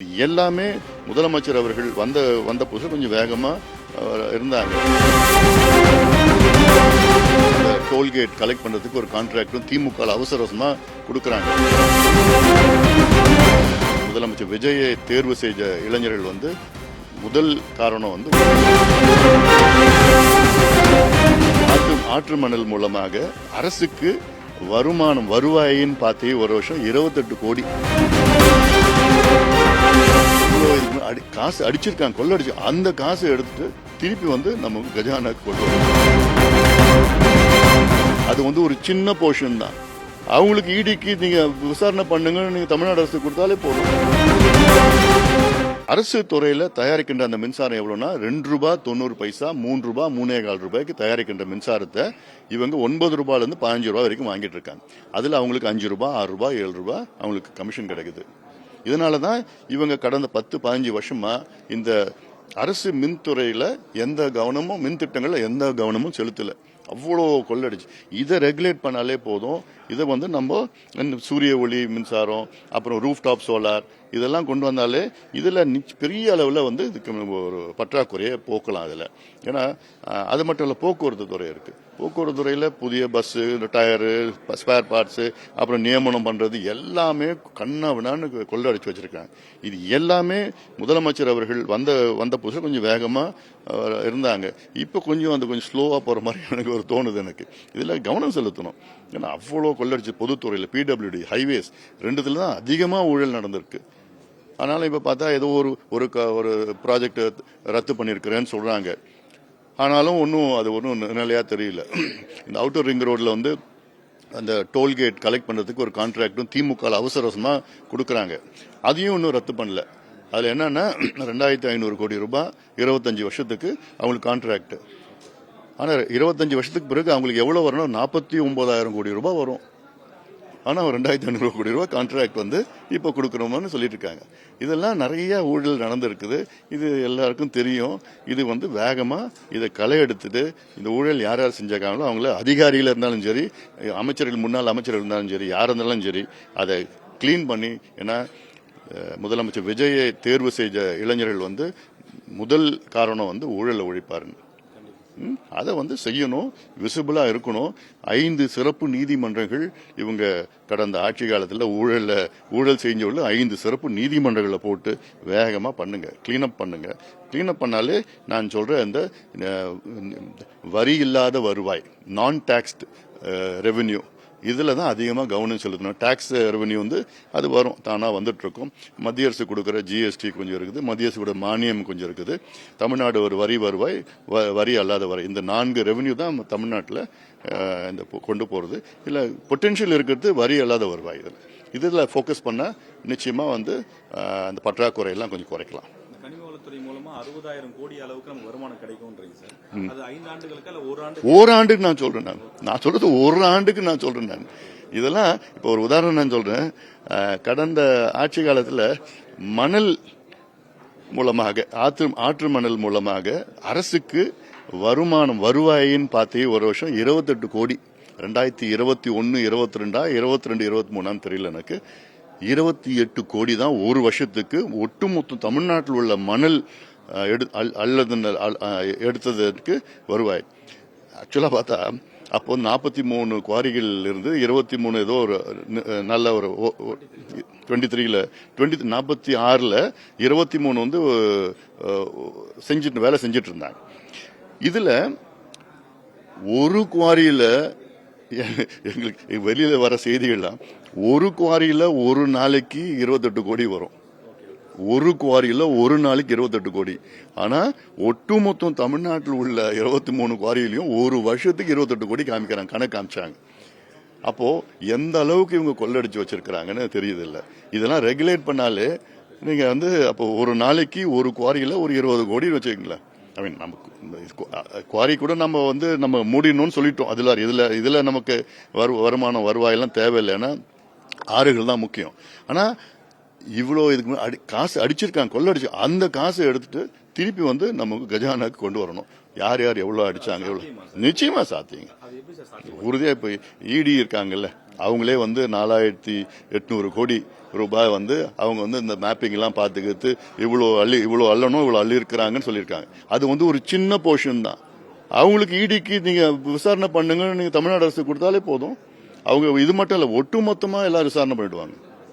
எல்லாமே முதலமைச்சர் அவர்கள் வந்த புதுசு கொஞ்சம் வேகமா இருந்தாங்க. டோல்கேட் கலெக்ட் பண்றதுக்கு ஒரு கான்ட்ராக்டும் திமுக அவசரமா கொடுக்கறாங்க. முதலமைச்சர் விஜயை தேர்வு செய்த இளைஞர்கள் முதல் காரணம் ஆற்று மணல் மூலமாக அரசுக்கு வருவாயின் பார்த்தே ஒரு வருஷம் 28 கோடி காசு அடிச்சிருக்காங்க, கொள்ளடிச்சு. அந்த காசு எடுத்துட்டு திருப்பி நம்ம கஜானாக்கு கொண்டு வரோம். அது ஒரு சின்ன போர்ஷன் தான். அவங்களுக்கு ஈடிக்கு நீங்க விசாரணை பண்ணுங்க, நீங்க தமிழ்நாடு அரசு கொடுத்தாலே போதும். அரசு துறையில தயாரிக்கின்ற அந்த மின்சாரம் எவ்வளவுனா ₹2.90, ₹3, ₹3.25 தயாரிக்கின்ற மின்சாரத்தை இவங்க ₹9 15 வரைக்கும் வாங்கிட்டு இருக்காங்க. அதுல அவங்களுக்கு ₹5, ₹6, ₹7 அவங்களுக்கு கமிஷன் கிடைக்குது. இதனாலதான் இவங்க கடந்த 10-15 வருஷமா இந்த அரசு மின்துறையில எந்த கவனமும், மின் திட்டங்கள்ல எந்த கவனமும் செலுத்தல. அவ்வளோ கொள்ளடிச்சு. இதை ரெகுலேட் பண்ணாலே போதும். இதை நம்ம சூரிய ஒளி மின்சாரம், அப்புறம் ரூஃப் டாப் சோலார் இதெல்லாம் கொண்டு வந்தாலே இதுல பெரிய அளவில் இதுக்கு ஒரு பற்றாக்குறையை போக்கலாம். அதுல ஏன்னா அது மட்டும் இல்ல, போக்குவரத்து துறை இருக்கு. போக்குவரத்து துறையில புதிய பஸ், டயரு, ஸ்பேர் பார்ட்ஸ், அப்புறம் நியமனம் பண்றது எல்லாமே கண்ணாவினான்னு கொள்ளடிச்சு வச்சிருக்காங்க. இது எல்லாமே முதலமைச்சர் அவர்கள் வந்த புதுசு கொஞ்சம் வேகமா இருந்தாங்க. இப்ப கொஞ்சம் ஸ்லோவா போற மாதிரி எனக்கு ஒரு தோணுது. எனக்கு இதுல கவனம் செலுத்தணும். ஏன்னா அவ்வளோ கொள்ளடிச்சு. பொதுத்துறையில PWD, ஹைவேஸ் ரெண்டுத்துல தான் அதிகமா ஊழல் நடந்திருக்கு. அதனால இப்ப பார்த்தா ஏதோ ஒரு ப்ராஜெக்ட் ரத்து பண்ணிருக்கிறேன்னு சொல்றாங்க. ஆனாலும் ஒன்னும் நிலையா தெரியல. இந்த அவுட்டர் ரிங் ரோட்ல அந்த டோல்கேட் கலெக்ட் பண்றதுக்கு ஒரு கான்ட்ராக்டும் திமுக அவசரமா கொடுக்கறாங்க. அதையும் இன்னும் ரத்து பண்ணல. அதுல என்னன்னா ₹2500 கோடி 25 வருஷத்துக்கு அவங்களுக்கு கான்ட்ராக்ட். ஆனா 25 வருஷத்துக்கு பிறகு அவங்களுக்கு எவ்வளவு வரணும்? 49,000 கோடி ரூபாய் வரும். ஆனா 2,500 கோடி ரூபாய் கான்ட்ராக்ட் இப்ப கொடுக்கணும்னு சொல்லிட்டு இருக்காங்க. இதெல்லாம் நிறைய ஊழல் நடந்திருக்குது. இது எல்லாருக்கும் தெரியும். இது வேகமா இதை களை எடுத்துட்டு இந்த ஊழல் யார் செஞ்சாங்களோ அவங்கள அதிகாரிகள் இருந்தாலும் சரி, அமைச்சர்கள், முன்னாள் அமைச்சர்கள் இருந்தாலும் சரி, யார் இருந்தாலும் சரி, அதை கிளீன் பண்ணி. ஏன்னா முதலமைச்சர் விஜயை தேர்வு செய்த இளைஞர்கள் முதல் காரணம் ஊழலை ஒழிப்பாருன்னு. அதை செய்யணும், விசிபிளா இருக்கணும். 5 சிறப்பு நீதிமன்றங்கள் இவங்க கடந்த ஆட்சி காலத்தில் ஊழல் செஞ்சவங்க 5 சிறப்பு நீதிமன்றங்களை போட்டு வேகமா பண்ணுங்க, கிளீனப் பண்ணுங்க. கிளீனப் பண்ணாலே நான் சொல்ற இந்த வரி இல்லாத வருவாய், நான் டாக்ஸ்ட் ரெவென்யூ, இதுல தான் அதிகமா கவனம் செலுத்தணும். டாக்ஸ் ரெவென்யூ அது வரும், தானா வந்துட்டு இருக்கும். மத்திய அரசு கொடுக்கிற GST கொஞ்சம் இருக்குது, மத்திய அரசு மானியம் கொஞ்சம் இருக்குது. தமிழ்நாடு ஒரு வரி வருவாய், வரி அல்லாத வரி, இந்த 4 ரெவென்யூ தான் தமிழ்நாட்டில் இந்த கொண்டு போறது. இல்ல பொட்டன்ஷியல் இருக்கிறது வரி அல்லாத வருவாய். இதுல போக்கஸ் பண்ணா நிச்சயமா அந்த பற்றாக்குறை எல்லாம் கொஞ்சம் குறைக்கலாம். கனிமவளத்துறை மூலமா 60,000 கோடி அளவுக்கு நமக்கு வருமானம் கிடைக்கும்ன்றீங்க சார். அது 5 ஆண்டுகளுக்கு அல்ல ஒரு ஆண்டுக்கு நான் சொல்றேன். நான் சொல்றது ஒரு ஆண்டுக்கு நான் சொல்றேன். நான் இதெல்லாம் இப்ப ஒரு உதாரணம் நான் சொல்றேன். கடந்த ஆட்சி காலத்துல மணல் மூலமாக, ஆற்று மணல் மூலமாக அரசுக்கு வருவாயின் பார்த்தே ஒரு வருஷம் 28 கோடி. 2021, 22, 23 தெரியல எனக்கு. 28 கோடி தான் ஒரு வருஷத்துக்கு. ஒட்டுமொத்த தமிழ்நாட்டில் உள்ள மணல் எடுத்ததற்கு வருவாய். ஆக்சுவலா பார்த்தா அப்போ 43 குவாரிகள் இருந்து 23 ஏதோ ஒரு நல்ல ஒரு 23ல 46ல 23 வேலை செஞ்சிட்டு இருந்தாங்க. இதுல ஒரு குவாரியில எங்களுக்கு வெளியில வர செய்திகள்லாம், ஒரு குவாரியில ஒரு நாளைக்கு 28 கோடி வரும். ஒரு குவாரியில ஒரு நாளைக்கு 28 கோடி. ஆனா ஒட்டுமொத்தம் தமிழ்நாட்டில் உள்ள 23 குவாரியிலையும் ஒரு வருஷத்துக்கு 28 கோடி காமிக்கிறாங்க, கணக்கு காமிச்சாங்க. அப்போ எந்த அளவுக்கு இவங்க கொள்ளடிச்சு வச்சிருக்கிறாங்கன்னு தெரியுது இல்ல. இதெல்லாம் ரெகுலேட் பண்ணாலே நீங்க அப்போ ஒரு நாளைக்கு ஒரு குவாரியில ஒரு 20 கோடி வச்சுக்கீங்களா. ஐ மீன் நமக்கு குவாரி கூட நம்ம மூடிடணும்னு சொல்லிட்டோம். இதுல நமக்கு வருமானம், வருவாயெல்லாம் தேவையில்லை. ஏன்னா ஆறுகள் தான் முக்கியம். ஆனா இவ்வளோ இதுக்கு காசு அடிச்சிருக்காங்க, கொள்ளடிச்சு. அந்த காசை எடுத்துட்டு திருப்பி வந்து நமக்கு கஜானாக்கு கொண்டு வரணும். யார் யார் எவ்வளவு அடிச்சாங்க, எவ்வளவு நிச்சயமா சாத்தியங்க. அது எப்படி சார் சாத்தியம்? உறுதியா இப்ப இடி இருக்காங்கல்ல, அவங்களே வந்து 4800 கோடி ரூபாய் வந்து அவங்க வந்து இந்த மேப்பிங் எல்லாம் பாத்துக்கிட்டு இவ்வளவு அள்ளணும், இவ்வளவு அள்ளி இருக்கிறாங்கன்னு சொல்லியிருக்காங்க. அது வந்து ஒரு சின்ன போர்ஷன் தான். அவங்களுக்கு இடிக்கு நீங்க விசாரணை பண்ணுங்க, நீங்க தமிழ்நாடு அரசு கொடுத்தாலே போதும். அவங்க இது மட்டும் இல்ல, ஒட்டு மொத்தமா எல்லாம் விசாரணை பண்ணிடுவாங்க.